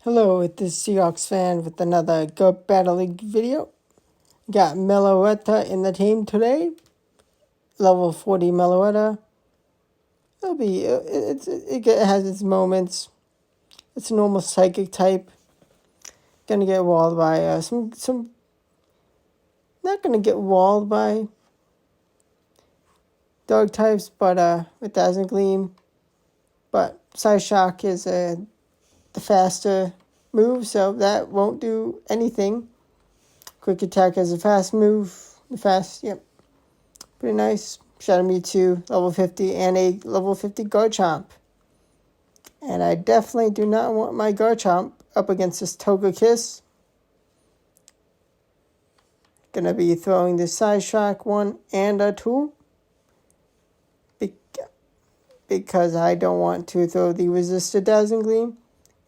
Hello, it is SeahawksFan with another Go Battle League video. Got Meloetta in the team today. Level 40 Meloetta. It has its moments. It's a normal psychic type. Gonna get walled by some. Not gonna get walled by dog types, but with Dazzling Gleam. But Psyshock is the faster move, so that won't do anything. Quick Attack has a fast move. Yep. Pretty nice. Shadow Mewtwo, level 50, and a level 50 Garchomp. And I definitely do not want my Garchomp up against this Togekiss. Gonna be throwing the Psyshock 1 and a 2. Because I don't want to throw the Resisted Dazzling Gleam.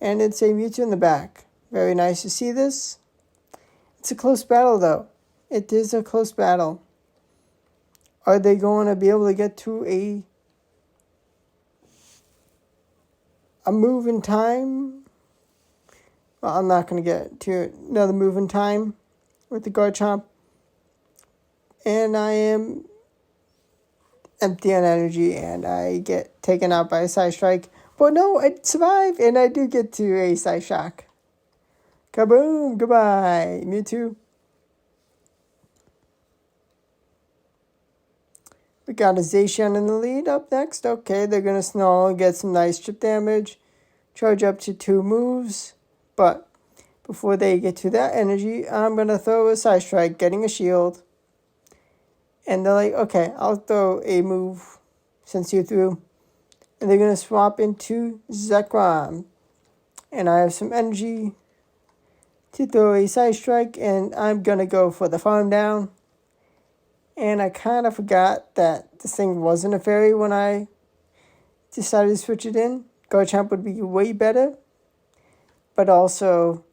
And it's a Mewtwo in the back. Very nice to see this. It's a close battle though. It is a close battle. Are they going to be able to get to a move in time? Well, I'm not going to get to another move in time with the Garchomp. And I am empty on energy, and I get taken out by a Psystrike. But no, I survive, and I do get to a Psyshock. Kaboom! Goodbye, Mewtwo. We got a Zacian in the lead up next. Okay, they're going to snarl and get some nice chip damage. Charge up to 2 moves. But before they get to that energy, I'm going to throw a Psystrike, getting a shield. And they're like, okay, I'll throw a move since you threw. And they're going to swap into Zekrom. And I have some energy to throw a Psystrike, and I'm going to go for the farm down. And I kind of forgot that this thing wasn't a fairy when I decided to switch it in. Garchomp would be way better. But also,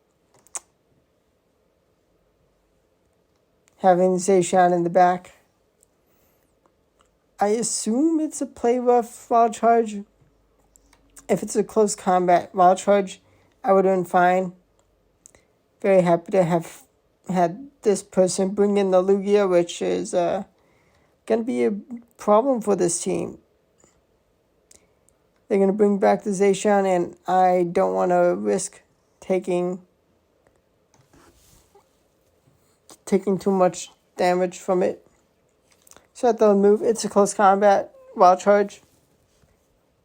having Zacian in the back. I assume it's a play rough Wild Charge. If it's a close combat Wild Charge, I would have been fine. Very happy to have had this person bring in the Lugia, which is going to be a problem for this team. They're going to bring back the Zacian, and I don't want to risk taking too much damage from it. So at the move, it's a close combat Wild Charge.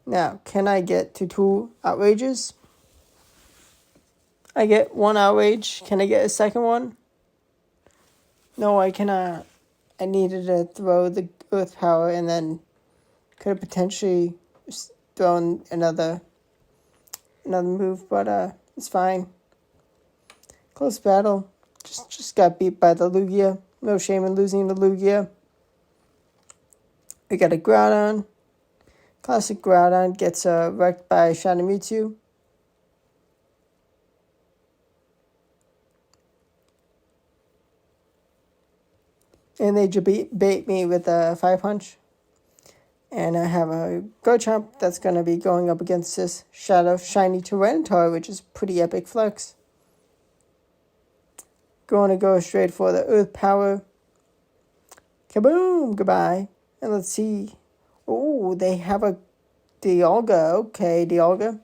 Now, can I get to 2 Outrages? I get 1 Outrage. Can I get a second one? No, I cannot. I needed to throw the Earth Power, and then could have potentially thrown another move, but it's fine. Close battle. Just got beat by the Lugia. No shame in losing the Lugia. We got a Groudon. Classic Groudon gets wrecked by Shadow Mewtwo. And they bait me with a 5-punch. And I have a Garchomp that's going to be going up against this Shadow Shiny Tyranitar, which is pretty epic flex. Going to go straight for the Earth Power. Kaboom! Goodbye. And let's see. Oh, they have a Dialga. Okay, Dialga.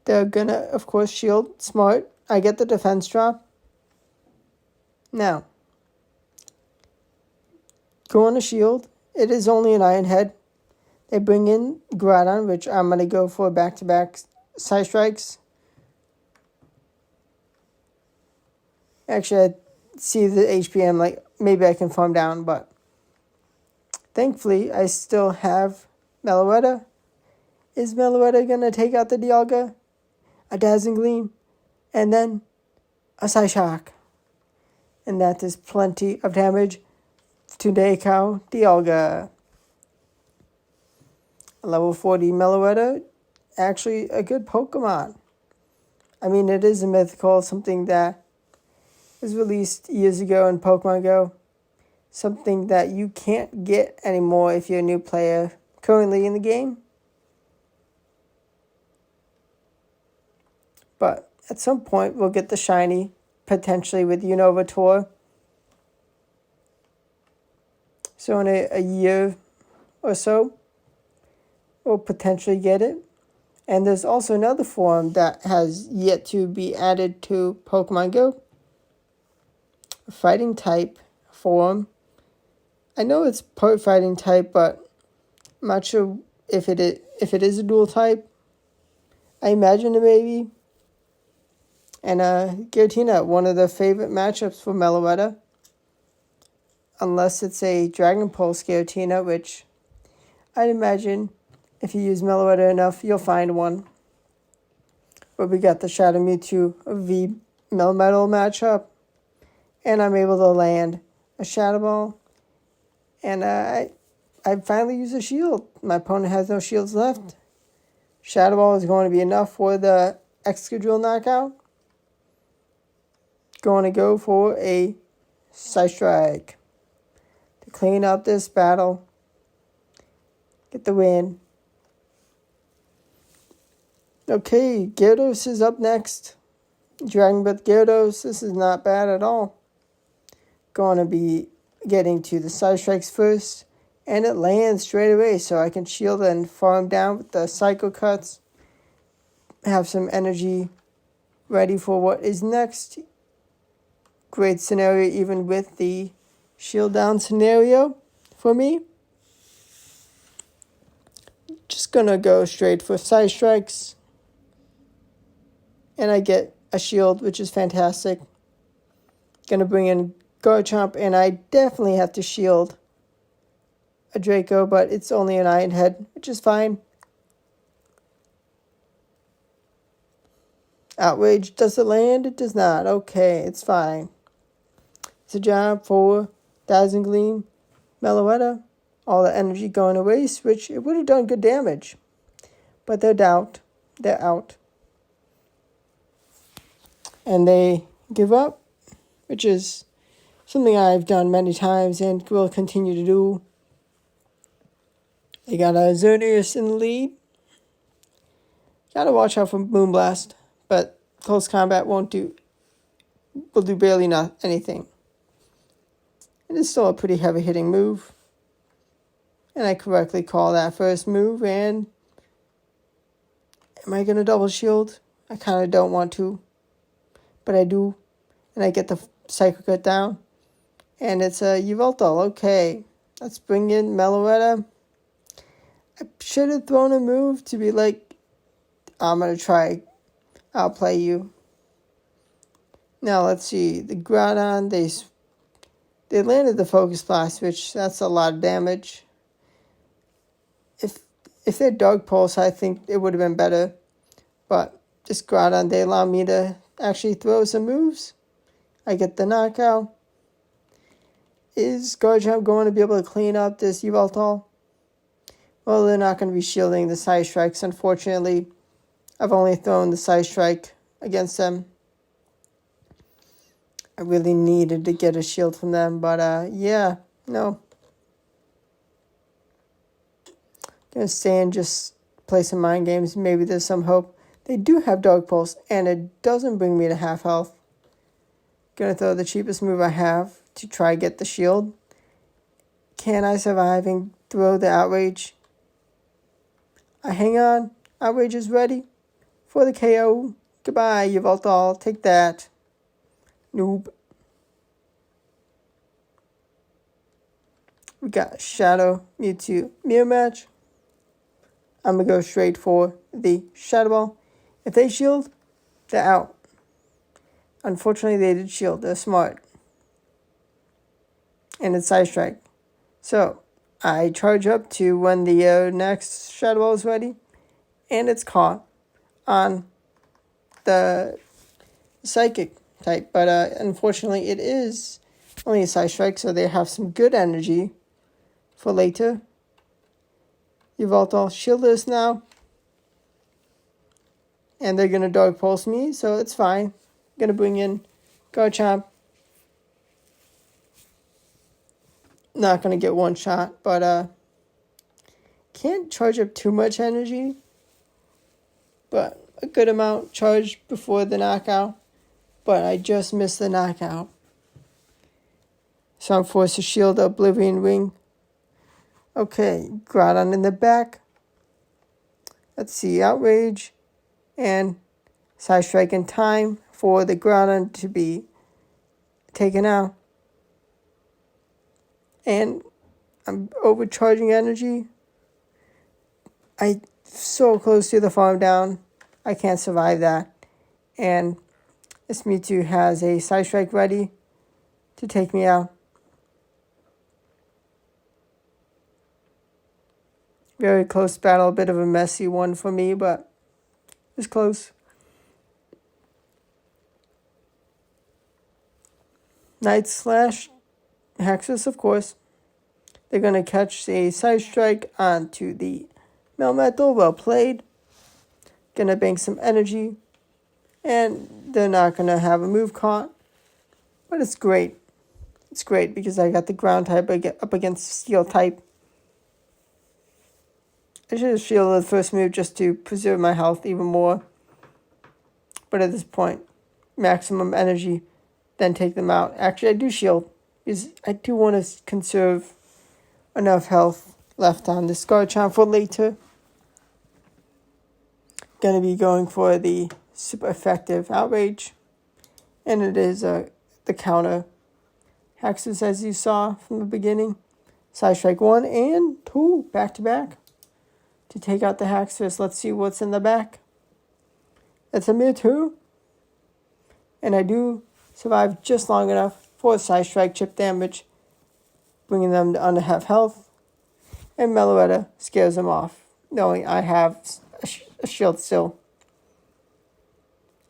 They're going to, of course, shield. Smart. I get the defense drop. Now, go on a shield. It is only an Iron Head. They bring in Groudon, which I'm going to go for back-to-back Psystrikes. Actually, I see the HP. I'm like, maybe I can farm down, but thankfully, I still have Meloetta. Is Meloetta going to take out the Dialga? A Dazzling Gleam, and then a Psyshock. And that is plenty of damage to Deikau Dialga. Level 40 Meloetta, actually a good Pokemon. I mean, it is a mythical, something that was released years ago in Pokemon Go. Something that you can't get anymore if you're a new player currently in the game. But at some point, we'll get the shiny, potentially with Unova Tour. So in a year or so, we'll potentially get it. And there's also another form that has yet to be added to Pokemon Go. A fighting type form. I know it's part fighting type, but I'm not sure if it is a dual type. I imagine it may be. And Giratina, one of the favorite matchups for Meloetta. Unless it's a Dragon Pulse Giratina, which I'd imagine if you use Meloetta enough, you'll find one. But we got the Shadow Mewtwo V Melmetal matchup. And I'm able to land a Shadow Ball. And I finally use a shield. My opponent has no shields left. Shadow Ball is going to be enough for the Excadrill knockout. Going to go for a Psystrike to clean up this battle. Get the win. Okay, Gyarados is up next. Dragon Breath Gyarados, this is not bad at all. Going to be getting to the Psystrikes first. And it lands straight away, so I can shield and farm down with the Psycho Cuts. Have some energy ready for what is next. Great scenario even with the shield down scenario for me. Just gonna go straight for Psystrikes. And I get a shield, which is fantastic. Gonna bring in Garchomp, and I definitely have to shield a Draco, but it's only an Iron Head, which is fine. Outrage, does it land? It does not. Okay, it's fine. It's a job for Dazzling Gleam, Meloetta. All the energy going to waste, which it would have done good damage. But they're out. They're out. And they give up, which is something I've done many times and will continue to do. They got a Xerneas in the lead. Gotta watch out for Moonblast, but close combat will do barely anything. It is still a pretty heavy hitting move. And I correctly call that first move, and am I gonna double shield? I kinda don't want to. But I do. And I get the Psycho Cut down. And it's a Yveltal. Okay. Let's bring in Meloetta. I should have thrown a move to be like, I'm going to try. I'll play you. Now, let's see. The Groudon, they landed the Focus Blast, which that's a lot of damage. If they're Dark Pulse, I think it would have been better. But just Groudon, they allow me to actually throw some moves. I get the knockout. Is Garchomp going to be able to clean up this Yveltal? Well, they're not going to be shielding the Psystrikes, unfortunately. I've only thrown the Psystrike against them. I really needed to get a shield from them, but yeah, no. Gonna stay and just play some mind games. Maybe there's some hope. They do have Dark Pulse, and it doesn't bring me to half health. Gonna throw the cheapest move I have to try get the shield. Can I survive and throw the Outrage? I hang on. Outrage is ready for the KO. Goodbye, Yveltal. Take that. Noob. We got Shadow Mewtwo Mirror match. I'm going to go straight for the Shadow Ball. If they shield, they're out. Unfortunately, they did shield. They're smart. And it's Psystrike. So, I charge up to when the next Shadow Ball is ready. And it's caught on the Psychic type. But unfortunately, it is only a Psystrike, so they have some good energy for later. Yveltal shieldless now. And they're going to Dark Pulse me, so it's fine. Going to bring in Garchomp. Not going to get one shot, but can't charge up too much energy. But a good amount charged before the knockout, but I just missed the knockout. So I'm forced to shield the Oblivion Ring. Okay, Groudon in the back. Let's see, Outrage and Side Strike in time for the Groudon to be taken out. And I'm overcharging energy. I'm so close to the farm down. I can't survive that. And this Mewtwo has a Side Strike ready to take me out. Very close battle, a bit of a messy one for me, but it's close. Night Slash, Hexus, of course. They're going to catch a Side Strike onto the Meloetta. Well played. Going to bank some energy. And they're not going to have a move caught. But it's great. It's great because I got the ground type up against steel type. I should have shielded the first move just to preserve my health even more. But at this point, maximum energy, then take them out. Actually, I do shield because I do want to conserve enough health left on the Scarcharm for later. Gonna be going for the super effective Outrage. And it is the counter Hexus, as you saw from the beginning. Side Strike 1 and 2 back to back to take out the Hexus. Let's see what's in the back. It's a Mewtwo. And I do survive just long enough for Side Strike chip damage, bringing them to under half health. And Meloetta scares them off, knowing I have a shield still.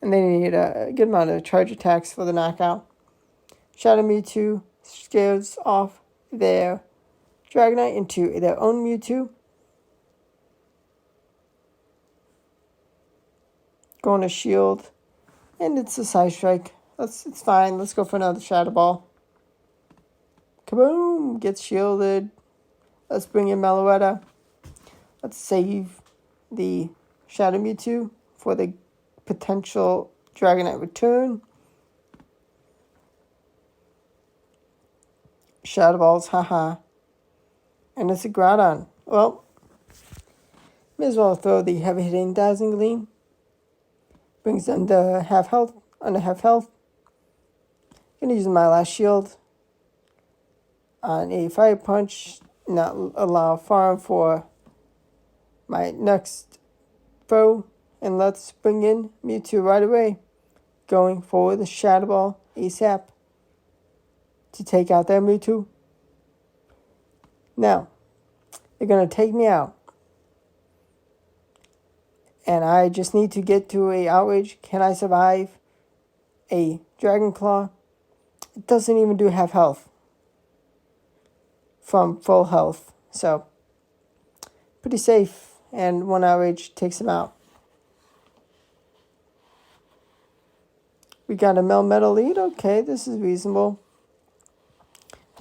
And they need a good amount of charge attacks for the knockout. Shadow Mewtwo scares off their Dragonite into their own Mewtwo. Going to shield. And it's a Side Strike. It's fine. Let's go for another Shadow Ball. Kaboom! Gets shielded. Let's bring in Meloetta. Let's save the Shadow Mewtwo for the potential Dragonite return. Shadow Balls, haha. And it's a Groudon. Well, may as well throw the heavy hitting Dazzling Gleam. Brings them to half health, under half health. Gonna use my last shield on a Fire Punch, not allow farm for my next foe. And let's bring in Mewtwo right away. Going for the Shadow Ball ASAP to take out their Mewtwo. Now, they're going to take me out. And I just need to get to a Outrage. Can I survive a Dragon Claw? It doesn't even do half health from full health. So, pretty safe. And one Outrage takes him out. We got a Meloetta lead. Okay, this is reasonable.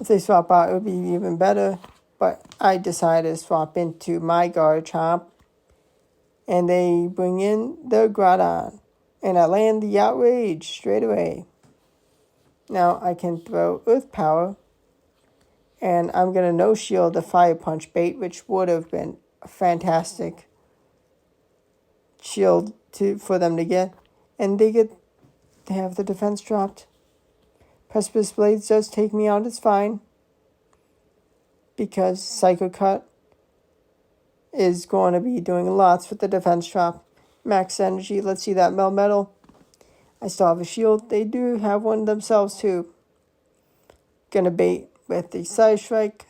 If they swap out, it would be even better. But I decided to swap into my Garchomp. And they bring in the Groudon. And I land the Outrage straight away. Now I can throw Earth Power. And I'm going to no-shield the Fire Punch bait, which would have been a fantastic shield for them to get. And they have the defense dropped. Precipice Blades does take me out, it's fine. Because Psycho Cut is going to be doing lots with the defense drop. Max energy, let's see that Metal. I still have a shield. They do have one themselves too. Gonna bait with the Side Strike,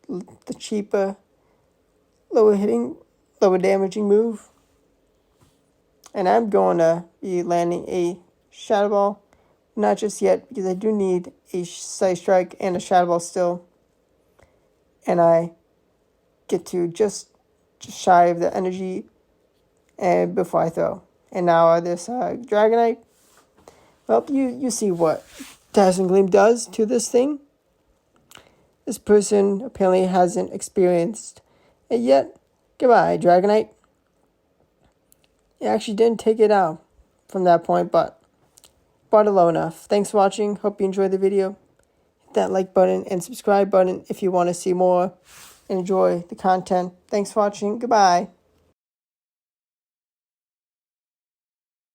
the cheaper, lower damaging move. And I'm going to be landing a Shadow Ball. Not just yet, because I do need a Side Strike and a Shadow Ball still. And I get to just shy of the energy and before I throw. And now this Dragonite. Well, you see what Dazzling Gleam does to this thing. This person apparently hasn't experienced it yet. Goodbye, Dragonite. It actually didn't take it out from that point, but brought it low enough. Thanks for watching. Hope you enjoyed the video. Hit that like button and subscribe button if you want to see more and enjoy the content. Thanks for watching. Goodbye.